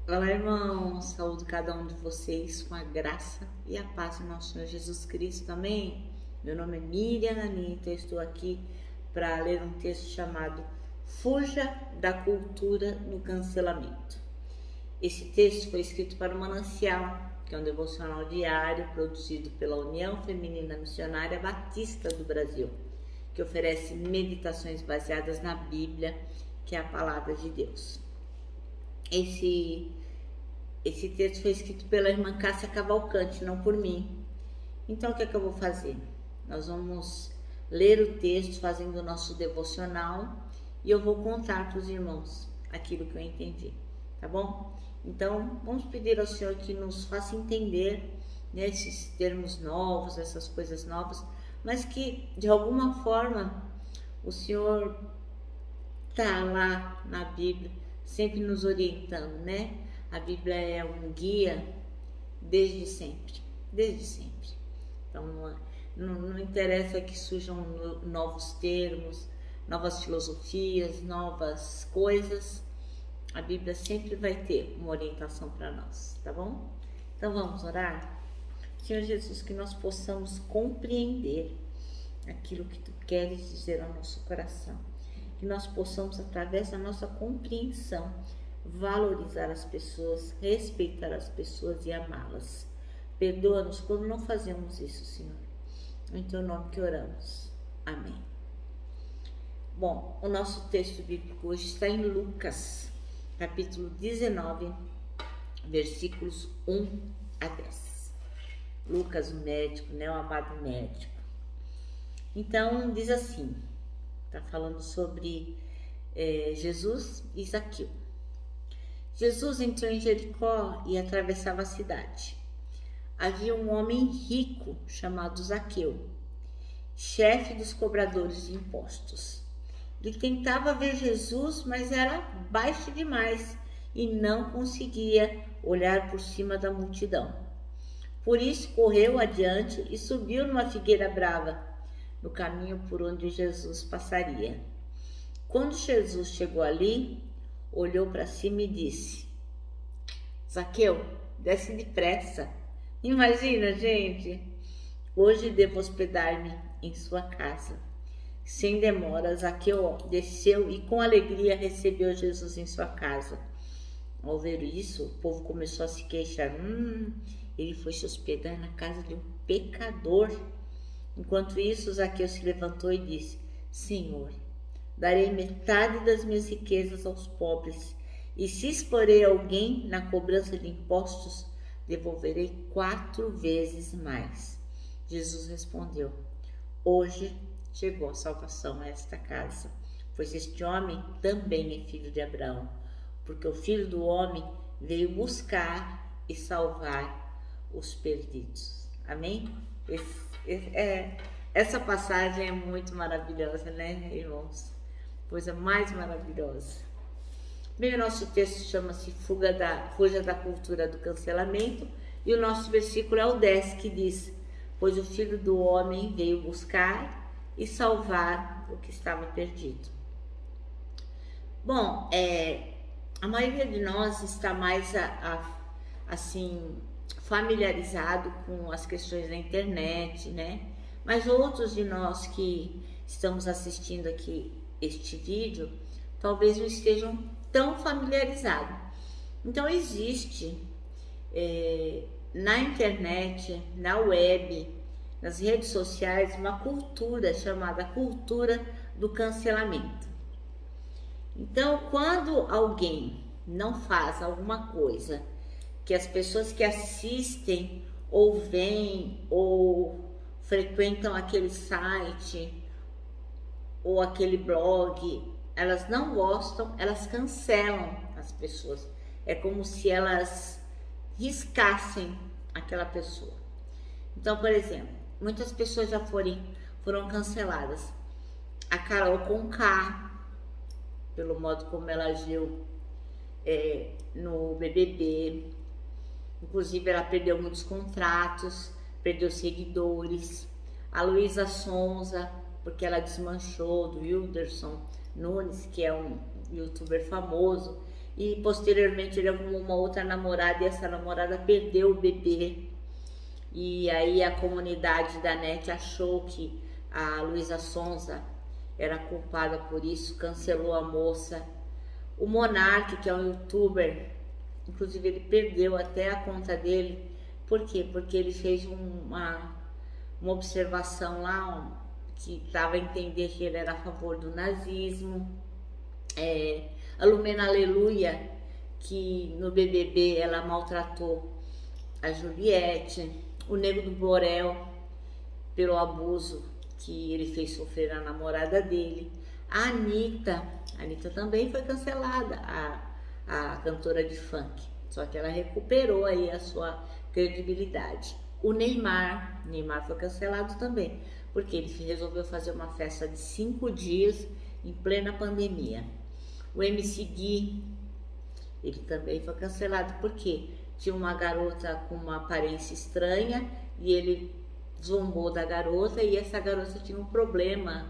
Olá, irmãos, saúdo cada um de vocês com a graça e a paz do nosso Senhor Jesus Cristo, amém? Meu nome é Miriam Anitta, estou aqui para ler um texto chamado Fuja da Cultura do Cancelamento. Esse texto foi escrito para o Manancial, que é um devocional diário produzido pela União Feminina Missionária Batista do Brasil, que oferece meditações baseadas na Bíblia, que é a palavra de Deus. Esse texto foi escrito pela irmã Cássia Cavalcante, não por mim. Então, o que é que eu vou fazer? Nós vamos ler o texto fazendo o nosso devocional e eu vou contar para os irmãos aquilo que eu entendi, tá bom? Então, vamos pedir ao Senhor que nos faça entender esses termos novos, essas coisas novas, mas que, de alguma forma, o Senhor está lá na Bíblia, sempre nos orientando, né? A Bíblia é um guia desde sempre, desde sempre. Então, não interessa que surjam novos termos, novas filosofias, novas coisas. A Bíblia sempre vai ter uma orientação para nós, tá bom? Então, vamos orar? Senhor Jesus, que nós possamos compreender aquilo que Tu queres dizer ao nosso coração. Que nós possamos, através da nossa compreensão, valorizar as pessoas, respeitar as pessoas e amá-las. Perdoa-nos quando não fazemos isso, Senhor. Em Teu nome que oramos. Amém. Bom, o nosso texto bíblico hoje está em Lucas, capítulo 19, versículos 1 a 10. Lucas, o médico, né, o amado médico. Então, diz assim, está falando sobre Jesus e Zaqueu. Jesus entrou em Jericó e atravessava a cidade. Havia um homem rico chamado Zaqueu, chefe dos cobradores de impostos. Ele tentava ver Jesus, mas era baixo demais e não conseguia olhar por cima da multidão. Por isso correu adiante e subiu numa figueira brava, no caminho por onde Jesus passaria. Quando Jesus chegou ali, olhou para cima e disse: Zaqueu, desce depressa. Imagina, gente, hoje devo hospedar-me em sua casa. Sem demora, Zaqueu desceu e com alegria recebeu Jesus em sua casa. Ao ver isso, o povo começou a se queixar. Ele foi se hospedar na casa de um pecador. Enquanto isso, Zaqueu se levantou e disse: Senhor, darei metade das minhas riquezas aos pobres, e se exporei alguém na cobrança de impostos, devolverei 4 vezes mais. Jesus respondeu: Hoje chegou a salvação a esta casa, pois este homem também é filho de Abraão, porque o Filho do Homem veio buscar e salvar os perdidos. Amém? Essa passagem é muito maravilhosa, né, irmãos? Coisa mais maravilhosa. Bem, o nosso texto chama-se Fuja da Cultura do Cancelamento, e o nosso versículo é o 10, que diz: Pois o Filho do Homem veio buscar e salvar o que estava perdido. Bom, a maioria de nós está mais assim familiarizado com as questões da internet, né? Mas outros de nós que estamos assistindo aqui este vídeo, talvez não estejam tão familiarizados. Então, existe na internet, na web, nas redes sociais, uma cultura chamada cultura do cancelamento. Então, quando alguém não faz alguma coisa que as pessoas que assistem ou veem ou frequentam aquele site ou aquele blog, elas não gostam, elas cancelam as pessoas. É como se elas riscassem aquela pessoa. Então, por exemplo, muitas pessoas já foram canceladas. A Carol Conká, pelo modo como ela agiu no BBB. Inclusive, ela perdeu muitos contratos, perdeu seguidores. A Luísa Sonza, porque ela desmanchou do Whindersson Nunes, que é um youtuber famoso. e posteriormente ele arrumou uma outra namorada e essa namorada perdeu o bebê. E aí a comunidade da NET achou que a Luísa Sonza era culpada por isso, cancelou a moça. O Monark, que é um youtuber, inclusive ele perdeu até a conta dele. Por quê? Porque ele fez uma observação lá que dava a entender que ele era a favor do nazismo. A Lumena Aleluia, que no BBB ela maltratou a Juliette. O Nego do Borel, pelo abuso que ele fez sofrer a namorada dele. A Anitta também foi cancelada, a cantora de funk, só que ela recuperou aí a sua credibilidade. O Neymar foi cancelado também, porque ele resolveu fazer uma festa de 5 dias em plena pandemia. O MC Gui, ele também foi cancelado, porque tinha uma garota com uma aparência estranha e ele zombou da garota, e essa garota tinha um problema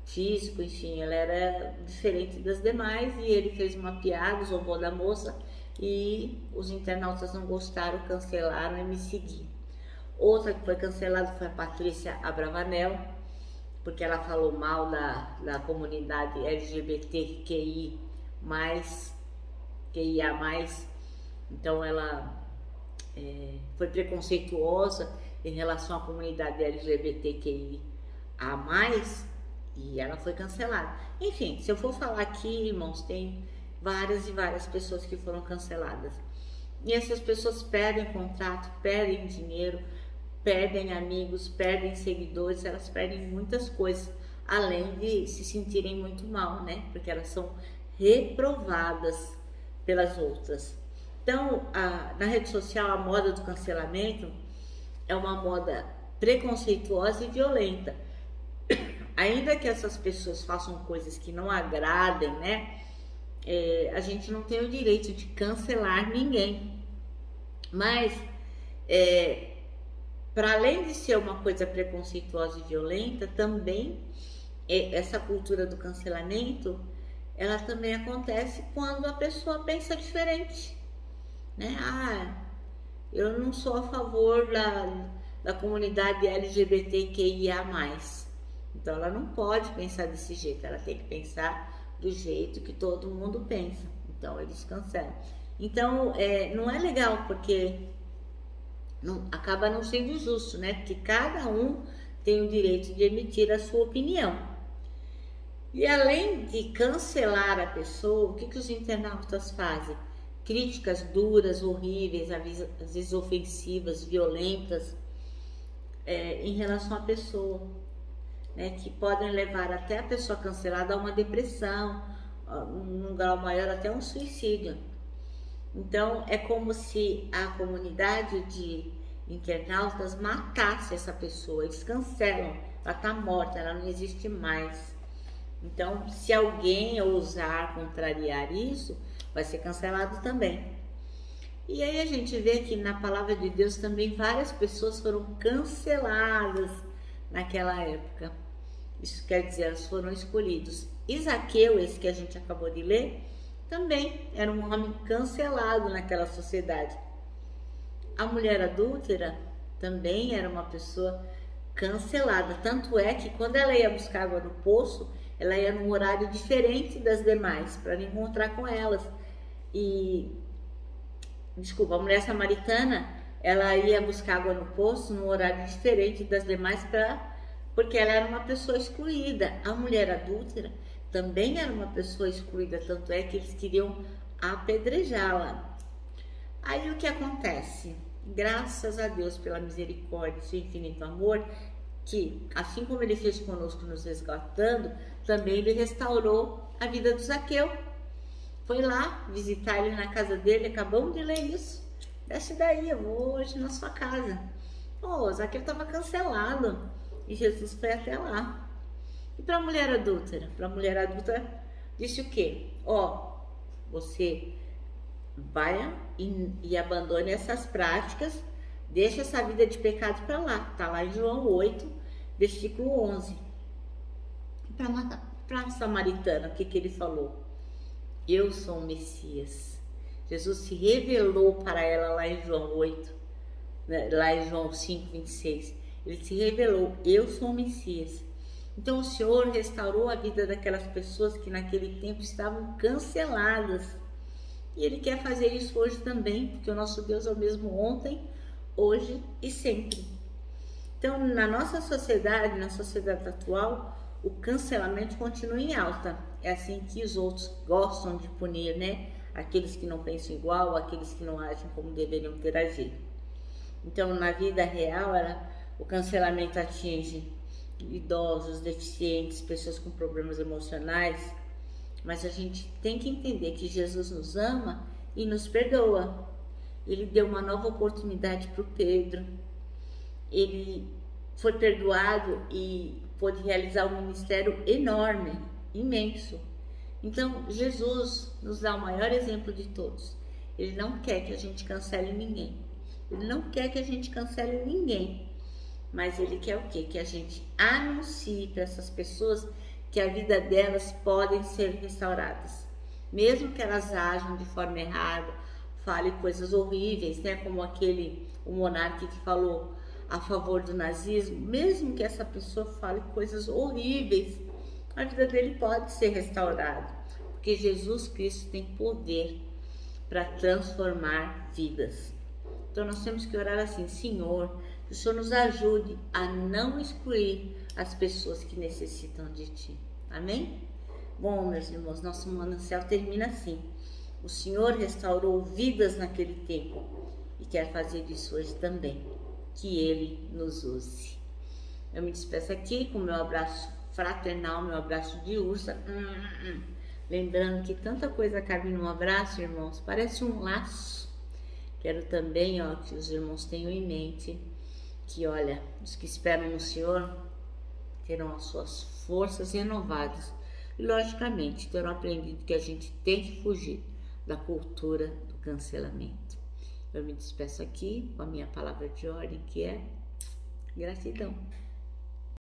físico, enfim, ela era diferente das demais, e ele fez uma piada, zombou da moça, e os internautas não gostaram, cancelaram e me seguiram. Outra que foi cancelada foi a Patrícia Abravanel, porque ela falou mal da comunidade LGBTQIA+, então ela foi preconceituosa em relação à comunidade LGBTQIA+, e ela foi cancelada. Enfim, se eu for falar aqui, irmãos, tem várias e várias pessoas que foram canceladas. E essas pessoas perdem contrato, perdem dinheiro, perdem amigos, perdem seguidores, elas perdem muitas coisas, além de se sentirem muito mal, né? Porque elas são reprovadas pelas outras. Então, na rede social, a moda do cancelamento é uma moda preconceituosa e violenta. Ainda que essas pessoas façam coisas que não agradem, né? A gente não tem o direito de cancelar ninguém. Mas, para além de ser uma coisa preconceituosa e violenta, também essa cultura do cancelamento, ela também acontece quando a pessoa pensa diferente, né? Eu não sou a favor da comunidade LGBTQIA+. Então ela não pode pensar desse jeito, ela tem que pensar do jeito que todo mundo pensa. Então eles cancelam. Então não é legal, porque acaba não sendo justo, né? Porque cada um tem o direito de emitir a sua opinião. E além de cancelar a pessoa, o que os internautas fazem? Críticas duras, horríveis, às vezes ofensivas, violentas, em relação à pessoa, né, que podem levar até a pessoa cancelada a uma depressão, num grau maior até um suicídio. Então é como se a comunidade de internautas matasse essa pessoa, eles cancelam, ela está morta, ela não existe mais. Então, se alguém ousar contrariar isso, vai ser cancelado também. E aí a gente vê que na palavra de Deus também várias pessoas foram canceladas naquela época. Isso quer dizer, elas foram escolhidos. Zaqueu, esse que a gente acabou de ler, também era um homem cancelado naquela sociedade. A mulher adúltera também era uma pessoa cancelada. Tanto é que quando ela ia buscar água no poço, ela ia num horário diferente das demais para encontrar com elas. A mulher samaritana, ela ia buscar água no poço num horário diferente das demais porque ela era uma pessoa excluída. A mulher adúltera também era uma pessoa excluída, tanto é que eles queriam apedrejá-la. Aí o que acontece? Graças a Deus pela misericórdia e seu infinito amor, que assim como ele fez conosco nos resgatando, também ele restaurou a vida do Zaqueu. Foi lá visitar ele na casa dele, acabamos de ler isso. Desce daí, eu vou hoje na sua casa. Zaqueu estava cancelado e Jesus foi até lá. E para a mulher adúltera? Para a mulher adúltera disse o quê? Você vai e abandone essas práticas, deixa essa vida de pecado para lá. Está lá em João 8, versículo 11. Para a samaritana, o que ele falou? eu sou o Messias. Jesus se revelou para ela lá em João 8, né? Lá em João 5, 26. Ele se revelou, eu sou o Messias. Então o Senhor restaurou a vida daquelas pessoas que naquele tempo estavam canceladas. E Ele quer fazer isso hoje também, porque o nosso Deus é o mesmo ontem, hoje e sempre. Então, na nossa sociedade, na sociedade atual, o cancelamento continua em alta. É assim que os outros gostam de punir, né? Aqueles que não pensam igual, aqueles que não agem como deveriam ter agido. Então, na vida real, o cancelamento atinge idosos, deficientes, pessoas com problemas emocionais. Mas a gente tem que entender que Jesus nos ama e nos perdoa. Ele deu uma nova oportunidade para o Pedro. Ele foi perdoado e pôde realizar um ministério enorme, imenso. Então, Jesus nos dá o maior exemplo de todos. Ele não quer que a gente cancele ninguém. Ele não quer que a gente cancele ninguém. Mas Ele quer o quê? Que a gente anuncie para essas pessoas que a vida delas podem ser restauradas. Mesmo que elas ajam de forma errada, fale coisas horríveis, né? Como o monarca que falou a favor do nazismo, mesmo que essa pessoa fale coisas horríveis, a vida dele pode ser restaurada, porque Jesus Cristo tem poder para transformar vidas. Então nós temos que orar assim: Senhor, que o Senhor nos ajude a não excluir as pessoas que necessitam de Ti. Amém? Bom, meus irmãos, nosso manancial termina assim: o Senhor restaurou vidas naquele tempo e quer fazer isso hoje também. Que Ele nos use. Eu me despeço aqui com meu abraço fraternal, meu abraço de ursa. Lembrando que tanta coisa cabe num abraço, irmãos, parece um laço. Quero também, que os irmãos tenham em mente que, olha, os que esperam no Senhor terão as suas forças renovadas e, logicamente, terão aprendido que a gente tem que fugir da cultura do cancelamento. Eu me despeço aqui com a minha palavra de ordem, que é gratidão.